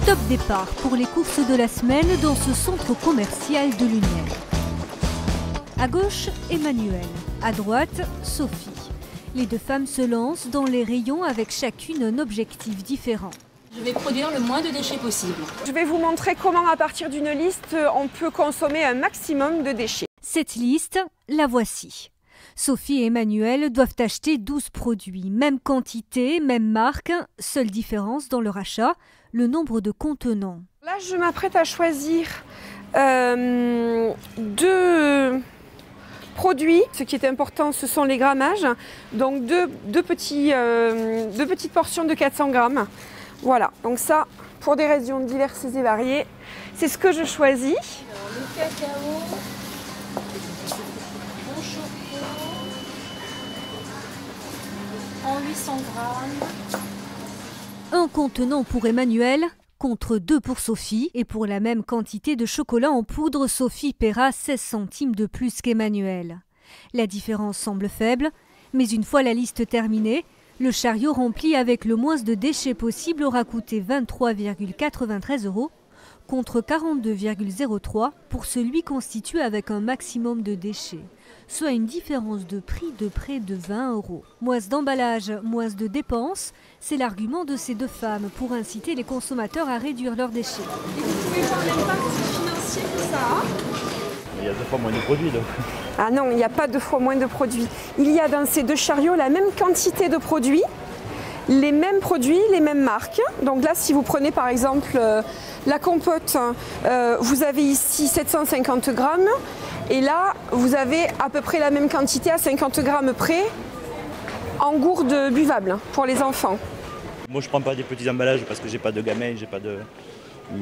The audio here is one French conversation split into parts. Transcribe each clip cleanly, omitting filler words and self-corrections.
Top départ pour les courses de la semaine dans ce centre commercial de Lunel. À gauche, Emmanuelle. À droite, Sophie. Les deux femmes se lancent dans les rayons avec chacune un objectif différent. Je vais produire le moins de déchets possible. Je vais vous montrer comment, à partir d'une liste, on peut consommer un maximum de déchets. Cette liste, la voici. Sophie et Emmanuelle doivent acheter 12 produits, même quantité, même marque, seule différence dans leur achat, le nombre de contenants. Là, je m'apprête à choisir 2 produits. Ce qui est important, ce sont les grammages. Donc deux petites portions de 400 grammes. Voilà, donc ça, pour des raisons diverses et variées, c'est ce que je choisis. Alors, le cacao, bon chocolat, en 800 grammes. Un contenant pour Emmanuelle, contre 2 pour Sophie. Et pour la même quantité de chocolat en poudre, Sophie paiera 16 centimes de plus qu'Emmanuelle. La différence semble faible, mais une fois la liste terminée, le chariot rempli avec le moins de déchets possible aura coûté 23,93 € contre 42,03 pour celui constitué avec un maximum de déchets, soit une différence de prix de près de 20 €. Moins d'emballage, moins de dépenses, c'est l'argument de ces deux femmes pour inciter les consommateurs à réduire leurs déchets. Et vous pouvez voir l'impact financier que ça a. Il y a 2 fois moins de produits donc. Ah non, il n'y a pas 2 fois moins de produits. Il y a dans ces 2 chariots la même quantité de produits, les mêmes produits, les mêmes marques. Donc là, si vous prenez par exemple la compote, vous avez ici 750 grammes. Et là, vous avez à peu près la même quantité à 50 grammes près en gourde buvable pour les enfants. Moi, je prends pas des petits emballages parce que j'ai pas de gamins, j'ai pas de.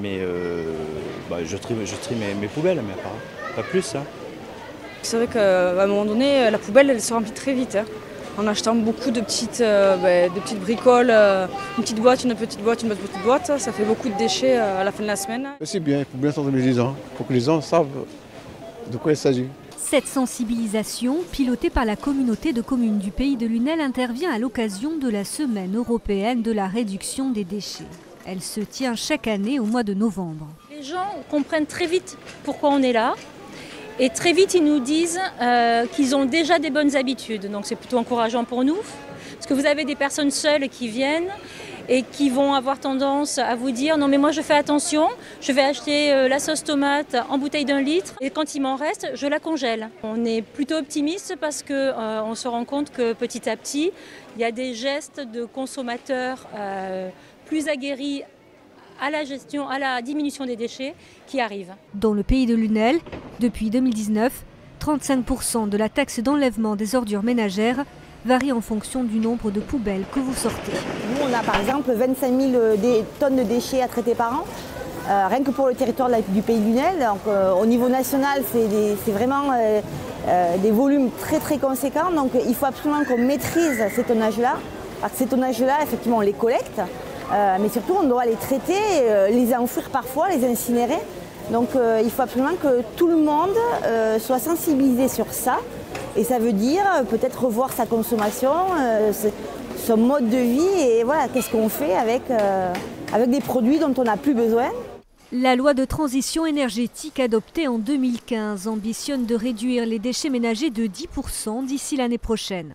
Mais je trie mes poubelles, mais pas plus. Hein. C'est vrai qu'à un moment donné, la poubelle elle se remplit très vite. Hein. En achetant beaucoup de petites bricoles, une petite boîte, une petite boîte, une autre petite boîte, ça fait beaucoup de déchets à la fin de la semaine. C'est bien, il faut bien sensibiliser les gens, pour que les gens savent de quoi il s'agit. Cette sensibilisation, pilotée par la communauté de communes du Pays de Lunel, intervient à l'occasion de la Semaine européenne de la réduction des déchets. Elle se tient chaque année au mois de novembre. Les gens comprennent très vite pourquoi on est là. Et très vite, ils nous disent qu'ils ont déjà des bonnes habitudes. Donc c'est plutôt encourageant pour nous. Parce que vous avez des personnes seules qui viennent et qui vont avoir tendance à vous dire « Non mais moi je fais attention, je vais acheter la sauce tomate en bouteille d'1 litre et quand il m'en reste, je la congèle ». On est plutôt optimiste parce qu'on se rend compte que petit à petit, il y a des gestes de consommateurs plus aguerris à la gestion, à la diminution des déchets qui arrivent. Dans le Pays de Lunel, depuis 2019, 35% de la taxe d'enlèvement des ordures ménagères varie en fonction du nombre de poubelles que vous sortez. Nous, on a par exemple 25 000 tonnes de déchets à traiter par an, rien que pour le territoire du Pays de Lunel. Donc, au niveau national, c'est vraiment des volumes très très conséquents. Donc il faut absolument qu'on maîtrise ces tonnages-là. Parce que ces tonnages-là, effectivement, on les collecte. Mais surtout, on doit les traiter, les enfouir parfois, les incinérer. Donc il faut absolument que tout le monde soit sensibilisé sur ça. Et ça veut dire peut-être revoir sa consommation, son mode de vie et voilà, qu'est-ce qu'on fait avec des produits dont on n'a plus besoin. La loi de transition énergétique adoptée en 2015 ambitionne de réduire les déchets ménagers de 10% d'ici l'année prochaine.